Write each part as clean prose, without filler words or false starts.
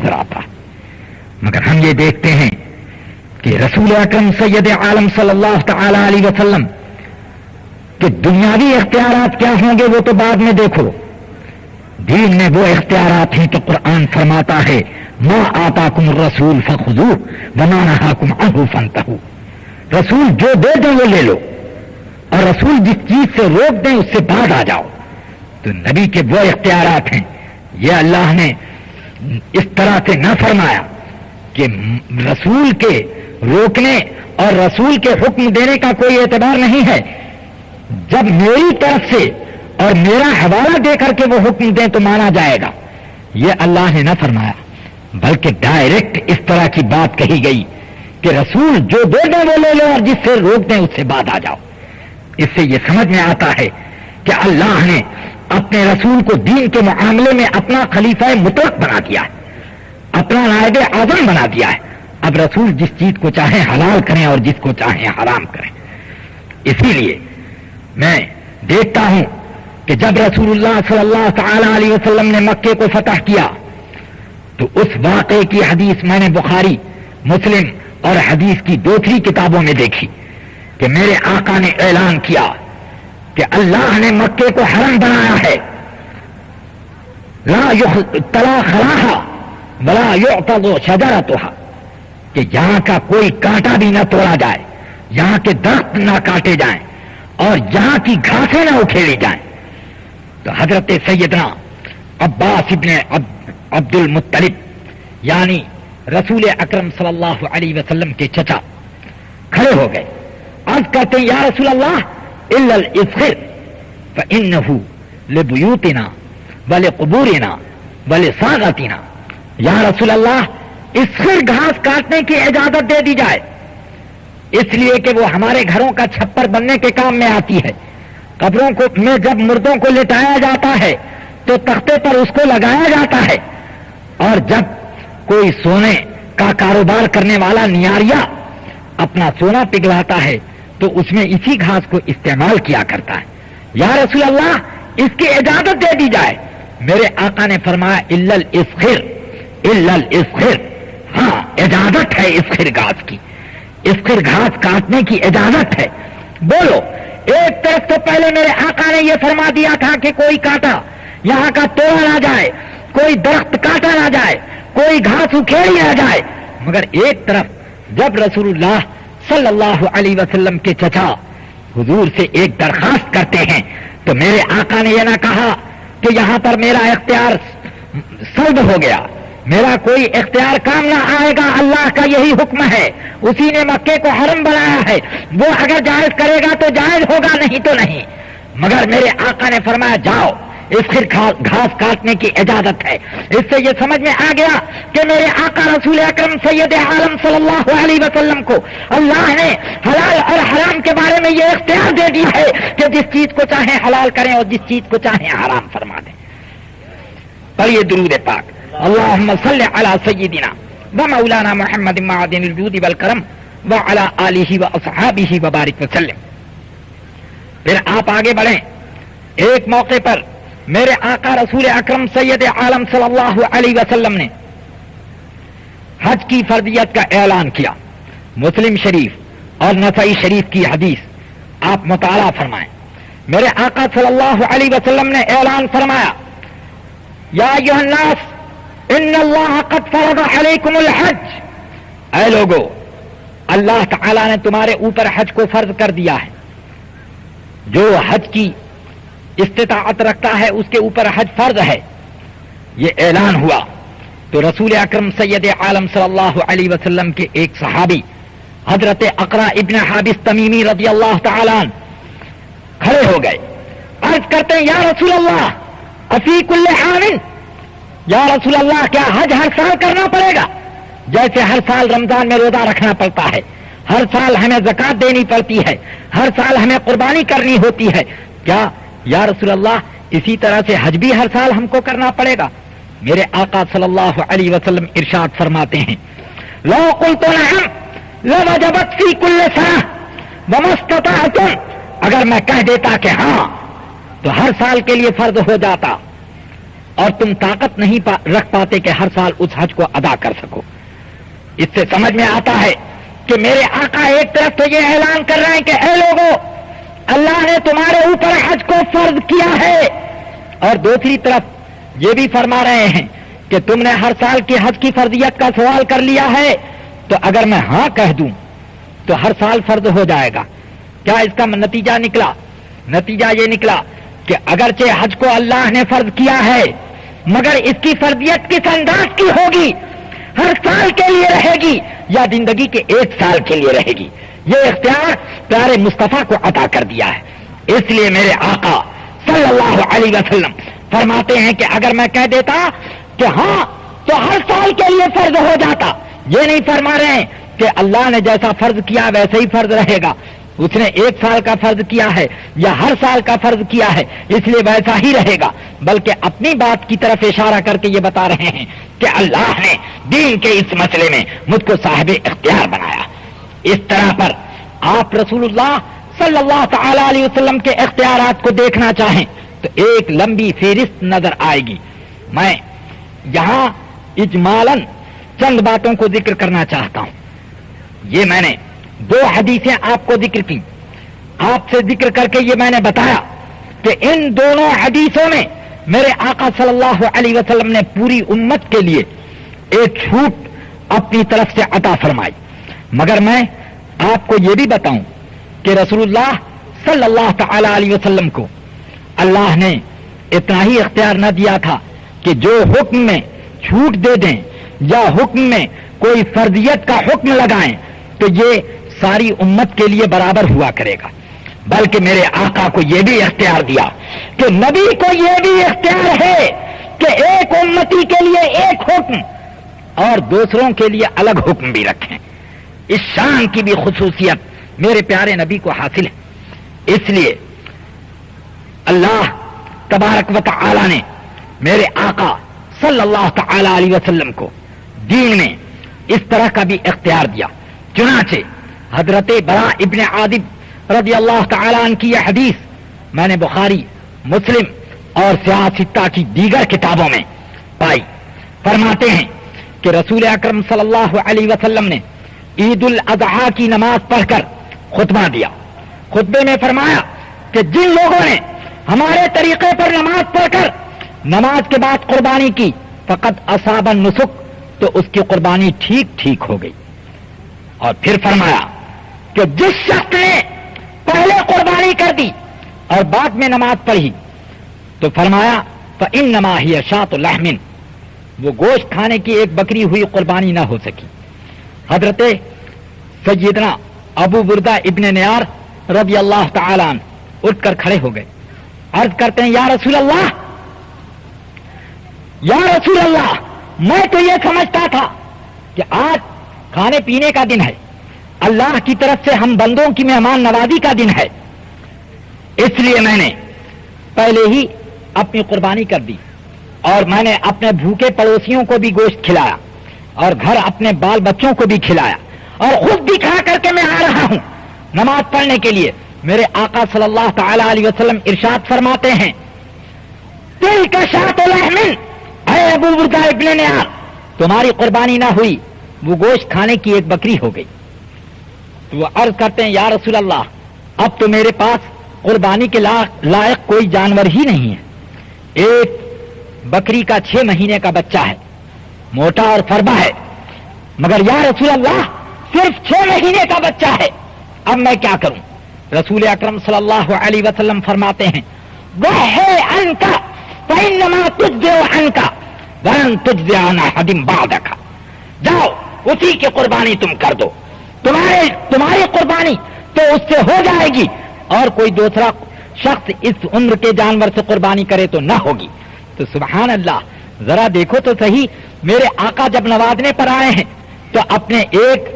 نظر آتا ہے. مگر ہم یہ دیکھتے ہیں کہ رسول اکرم سید عالم صلی اللہ تعالی علیہ وسلم کہ دنیاوی اختیارات کیا ہوں گے وہ تو بعد میں دیکھو، دین میں وہ اختیارات ہیں تو قرآن فرماتا ہے ما آتاکم الرسول فخذوہ وما نہاکم عنہ فانتہوا. رسول جو دے دیں وہ لے لو، اور رسول جس چیز سے روک دیں اس سے بعد آ جاؤ. تو نبی کے وہ اختیارات ہیں. یہ اللہ نے اس طرح سے نہ فرمایا کہ رسول کے روکنے اور رسول کے حکم دینے کا کوئی اعتبار نہیں ہے. جب میری طرف سے اور میرا حوالہ دے کر کے وہ حکم دیں تو مانا جائے گا، یہ اللہ نے نہ فرمایا، بلکہ ڈائریکٹ اس طرح کی بات کہی گئی کہ رسول جو دے دیں وہ لے لو اور جس سے روک دیں اس سے بعد آ جاؤ. اس سے یہ سمجھ میں آتا ہے کہ اللہ نے اپنے رسول کو دین کے معاملے میں اپنا خلیفہ مطلق بنا دیا ہے، اپنا نائب اعظم بنا دیا ہے. اب رسول جس چیز کو چاہیں حلال کریں اور جس کو چاہیں حرام کریں. اسی لیے میں دیکھتا ہوں کہ جب رسول اللہ صلی اللہ تعالی علیہ وسلم نے مکے کو فتح کیا تو اس واقعے کی حدیث میں نے بخاری، مسلم اور حدیث کی دوسری کتابوں میں دیکھی کہ میرے آقا نے اعلان کیا کہ اللہ نے مکے کو حرم بنایا ہے، لا یقتلا خلاہا ولا یعتض شجرتھا، کہ یہاں کا کوئی کانٹا بھی نہ توڑا جائے، یہاں کے درخت نہ کاٹے جائیں اور یہاں کی گھاسیں نہ اکھیڑی جائیں. تو حضرت سیدنا عباس ابن عبد المطلب یعنی رسول اکرم صلی اللہ علیہ وسلم کے چچا کھڑے ہو گئے، عرض کرتے ہیں یا رسول اللہ الا الاسخر فانه لبیوتنا ولقبورنا ولصاغتنا. یا رسول اللہ اسخر گھاس کاٹنے کی اجازت دے دی جائے، اس لیے کہ وہ ہمارے گھروں کا چھپر بننے کے کام میں آتی ہے. قبروں کو میں جب مردوں کو لٹایا جاتا ہے تو تختے پر اس کو لگایا جاتا ہے، اور جب کوئی سونے کا کاروبار کرنے والا نیاریا اپنا سونا پگھلاتا ہے تو اس میں اسی گھاس کو استعمال کیا کرتا ہے. یا رسول اللہ اس کی اجازت دے دی جائے. میرے آقا نے فرمایا الا الاسخر، الا الاسخر، ہاں اجازت ہے اسخر گھاس کی، اسخر گھاس کاٹنے کی اجازت ہے. بولو، ایک طرف تو پہلے میرے آقا نے یہ فرما دیا تھا کہ کوئی کانٹا یہاں کا توڑا نہ جائے، کوئی درخت کاٹا نہ جائے، کوئی گھاس اکھیڑی نہ جائے. مگر ایک طرف جب رسول اللہ صلی اللہ علیہ وسلم کے چچا حضور سے ایک درخواست کرتے ہیں تو میرے آقا نے یہ نہ کہا کہ یہاں پر میرا اختیار سلب ہو گیا، میرا کوئی اختیار کام نہ آئے گا، اللہ کا یہی حکم ہے، اسی نے مکے کو حرم بنایا ہے، وہ اگر جائز کرے گا تو جائز ہوگا، نہیں تو نہیں. مگر میرے آقا نے فرمایا جاؤ، اس پھر گھاس کاٹنے کی اجازت ہے. اس سے یہ سمجھ میں آ گیا کہ میرے آقا رسول اکرم سید عالم صلی اللہ علیہ وسلم کو اللہ نے حلال اور حرام کے بارے میں یہ اختیار دے دیا ہے کہ جس چیز کو چاہیں حلال کریں اور جس چیز کو چاہیں حرام فرما دیں. پڑھیے درود پاک، اللہم صلی علی سیدنا و مولانا محمد معدن الجود والکرم وعلی آلہ و اصحابہ وبارک وسلم. پھر آپ آگے بڑھیں. ایک موقع پر میرے آقا رسول اکرم سید عالم صلی اللہ علیہ وسلم نے حج کی فرضیت کا اعلان کیا. مسلم شریف اور نسائی شریف کی حدیث آپ مطالعہ فرمائیں. میرے آقا صلی اللہ علیہ وسلم نے اعلان فرمایا یا ایھا الناس ان اللہ قد فرض علیکم الحج. اے لوگو، اللہ تعالی نے تمہارے اوپر حج کو فرض کر دیا ہے. جو حج کی استطاعت رکھتا ہے اس کے اوپر حج فرض ہے. یہ اعلان ہوا تو رسول اکرم سید عالم صلی اللہ علیہ وسلم کے ایک صحابی حضرت اقرا ابن حابس تمیمی رضی اللہ تعالی عنہ کھڑے ہو گئے. عرض کرتے ہیں یا رسول اللہ افی کل عام، یا رسول اللہ کیا حج ہر سال کرنا پڑے گا؟ جیسے ہر سال رمضان میں روزہ رکھنا پڑتا ہے، ہر سال ہمیں زکوٰۃ دینی پڑتی ہے، ہر سال ہمیں قربانی کرنی ہوتی ہے، کیا یا رسول اللہ اسی طرح سے حج بھی ہر سال ہم کو کرنا پڑے گا؟ میرے آقا صلی اللہ علیہ وسلم ارشاد فرماتے ہیں لو قلت نعم لوجبت فی کل سنہ وما استطعتم، اگر میں کہہ دیتا کہ ہاں تو ہر سال کے لیے فرض ہو جاتا، اور تم طاقت نہیں رکھ پاتے کہ ہر سال اس حج کو ادا کر سکو. اس سے سمجھ میں آتا ہے کہ میرے آقا ایک طرف تو یہ اعلان کر رہے ہیں کہ اے لوگوں، اللہ نے تمہارے اوپر حج کو فرض کیا ہے، اور دوسری طرف یہ بھی فرما رہے ہیں کہ تم نے ہر سال کی حج کی فرضیت کا سوال کر لیا ہے، تو اگر میں ہاں کہہ دوں تو ہر سال فرض ہو جائے گا. کیا اس کا نتیجہ نکلا؟ نتیجہ یہ نکلا کہ اگرچہ حج کو اللہ نے فرض کیا ہے، مگر اس کی فرضیت کس انداز کی ہوگی؟ ہر سال کے لیے رہے گی یا زندگی کے ایک سال کے لیے رہے گی؟ یہ اختیار پیارے مصطفیٰ کو عطا کر دیا ہے. اس لیے میرے آقا صلی اللہ علیہ وسلم فرماتے ہیں کہ اگر میں کہہ دیتا کہ ہاں تو ہر سال کے لیے فرض ہو جاتا. یہ نہیں فرما رہے ہیں کہ اللہ نے جیسا فرض کیا ویسے ہی فرض رہے گا، اس نے ایک سال کا فرض کیا ہے یا ہر سال کا فرض کیا ہے اس لیے ویسا ہی رہے گا، بلکہ اپنی بات کی طرف اشارہ کر کے یہ بتا رہے ہیں کہ اللہ نے دین کے اس مسئلے میں مجھ کو صاحب اختیار بنایا. اس طرح پر آپ رسول اللہ صلی اللہ تعالی علیہ وسلم کے اختیارات کو دیکھنا چاہیں تو ایک لمبی فہرست نظر آئے گی. میں یہاں اجمالاً چند باتوں کو ذکر کرنا چاہتا ہوں. یہ میں نے 2 حدیثیں آپ کو ذکر کی، آپ سے ذکر کر کے یہ میں نے بتایا کہ ان دونوں حدیثوں میں میرے آقا صلی اللہ علیہ وسلم نے پوری امت کے لیے ایک چھوٹ اپنی طرف سے عطا فرمائی. مگر میں آپ کو یہ بھی بتاؤں کہ رسول اللہ صلی اللہ تعالی علیہ وسلم کو اللہ نے اتنا ہی اختیار نہ دیا تھا کہ جو حکم میں چھوٹ دے دیں یا حکم میں کوئی فرضیت کا حکم لگائیں تو یہ ساری امت کے لیے برابر ہوا کرے گا، بلکہ میرے آقا کو یہ بھی اختیار دیا کہ نبی کو یہ بھی اختیار ہے کہ ایک امتی کے لیے ایک حکم اور دوسروں کے لیے الگ حکم بھی رکھیں. اس شان کی بھی خصوصیت میرے پیارے نبی کو حاصل ہے. اس لیے اللہ تبارک و تعالی نے میرے آقا صلی اللہ تعالی علیہ وسلم کو دین میں اس طرح کا بھی اختیار دیا. چنانچہ حضرت برا ابن عازب رضی اللہ تعالی عنہ کی یہ حدیث میں نے بخاری، مسلم اور سیاہ ستہ کی دیگر کتابوں میں پائی. فرماتے ہیں کہ رسول اکرم صلی اللہ علیہ وسلم نے عید الاضحیٰ کی نماز پڑھ کر خطبہ دیا. خطبے میں فرمایا کہ جن لوگوں نے ہمارے طریقے پر نماز پڑھ کر نماز کے بعد قربانی کی فقط اصاب النسک، تو اس کی قربانی ٹھیک ٹھیک ہو گئی. اور پھر فرمایا کہ جس شخص نے پہلے قربانی کر دی اور بعد میں نماز پڑھی تو فرمایا فإنما هي شاة لحم، وہ گوشت کھانے کی ایک بکری ہوئی قربانی نہ ہو سکی. حضرت سیدنا ابو بردہ ابن نیار رضی اللہ تعالی عنہ اٹھ کر کھڑے ہو گئے. عرض کرتے ہیں یا رسول اللہ، یا رسول اللہ، میں تو یہ سمجھتا تھا کہ آج کھانے پینے کا دن ہے، اللہ کی طرف سے ہم بندوں کی مہمان نوازی کا دن ہے، اس لیے میں نے پہلے ہی اپنی قربانی کر دی اور میں نے اپنے بھوکے پڑوسیوں کو بھی گوشت کھلایا اور گھر اپنے بال بچوں کو بھی کھلایا اور خود بھی کھا کر کے میں آ رہا ہوں نماز پڑھنے کے لیے. میرے آقا صلی اللہ تعالی علیہ وسلم ارشاد فرماتے ہیں تلک شاة لحم، اے ابو بردہ ابن نیار، تمہاری قربانی نہ ہوئی، وہ گوشت کھانے کی ایک بکری ہو گئی. تو وہ عرض کرتے ہیں یا رسول اللہ، اب تو میرے پاس قربانی کے لائق کوئی جانور ہی نہیں ہے. ایک بکری کا 6 مہینے کا بچہ ہے، موٹا اور فربا ہے، مگر یا رسول اللہ صرف 6 مہینے کا بچہ ہے، اب میں کیا کروں؟ رسول اکرم صلی اللہ علیہ وسلم فرماتے ہیں وَحِّ عَنْكَ فَإِنَّمَا تُجْزِئُ عَنْكَ وَلَنْ تُجْزِئَ عَنْ أَحَدٍ بَعْدَكَ، جاؤ اسی کی قربانی تم کر دو، تمہاری قربانی تو اس سے ہو جائے گی اور کوئی دوسرا شخص اس عمر کے جانور سے قربانی کرے تو نہ ہوگی. تو سبحان اللہ، ذرا دیکھو تو صحیح، میرے آقا جب نوازنے پر آئے ہیں تو اپنے ایک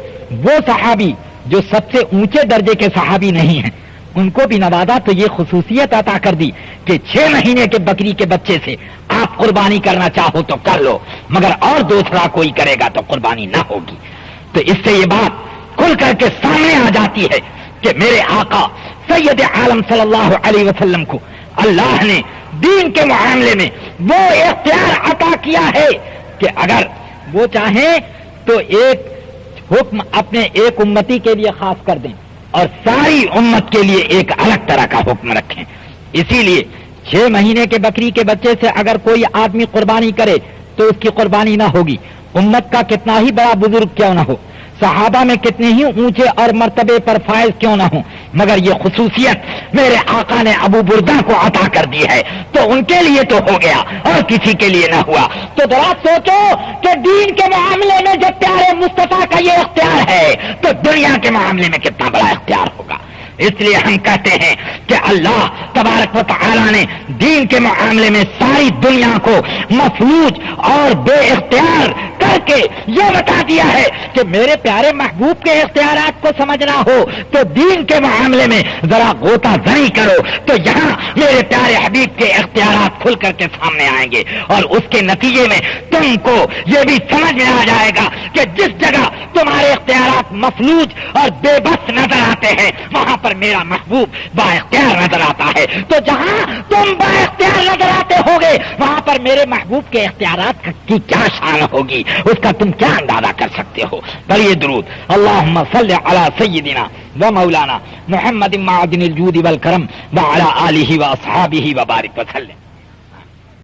وہ صحابی جو سب سے اونچے درجے کے صحابی نہیں ہیں ان کو بھی نوازا تو یہ خصوصیت عطا کر دی کہ 6 مہینے کے بکری کے بچے سے آپ قربانی کرنا چاہو تو کر لو، مگر اور دوسرا کوئی کرے گا تو قربانی نہ ہوگی. تو اس سے یہ بات کھل کر کے سامنے آ جاتی ہے کہ میرے آقا سید عالم صلی اللہ علیہ وسلم کو اللہ نے دین کے معاملے میں وہ اختیار عطا کیا ہے کہ اگر وہ چاہیں تو ایک حکم اپنے ایک امتی کے لیے خاص کر دیں اور ساری امت کے لیے ایک الگ طرح کا حکم رکھیں. اسی لیے 6 مہینے کے بکری کے بچے سے اگر کوئی آدمی قربانی کرے تو اس کی قربانی نہ ہوگی. امت کا کتنا ہی بڑا بزرگ کیوں نہ ہو، صحابہ میں کتنے ہی اونچے اور مرتبے پر فائز کیوں نہ ہوں، مگر یہ خصوصیت میرے آقا نے ابو بردہ کو عطا کر دی ہے تو ان کے لیے تو ہو گیا اور کسی کے لیے نہ ہوا. تو ذرا سوچو کہ دین کے معاملے میں جب پیارے مصطفیٰ کا یہ اختیار ہے تو دنیا کے معاملے میں کتنا بڑا اختیار ہوگا. اس لیے ہم کہتے ہیں کہ اللہ تبارک و تعالی نے دین کے معاملے میں ساری دنیا کو مفلوج اور بے اختیار کر کے یہ بتا دیا ہے کہ میرے پیارے محبوب کے اختیارات کو سمجھنا ہو تو دین کے معاملے میں ذرا غوطہ زنی کرو تو یہاں میرے پیارے حبیب کے اختیارات کھل کر کے سامنے آئیں گے اور اس کے نتیجے میں تم کو یہ بھی سمجھ میں آ جائے گا کہ جس جگہ تمہارے اختیارات مفلوج اور بے بس نظر آتے ہیں وہاں پر میرا محبوب با اختیار نظر آتا ہے. تو جہاں تم با اختیار نظر آتے ہوگے وہاں پر میرے محبوب کے اختیارات کی کیا شان ہوگی اس کا تم کیا اندازہ کر سکتے ہو. پڑھیے درود. اللہم صلی علی سیدنا و مولانا محمد معدن الجود والکرم وعلی آلہ و اصحابہ وبارک وسلم.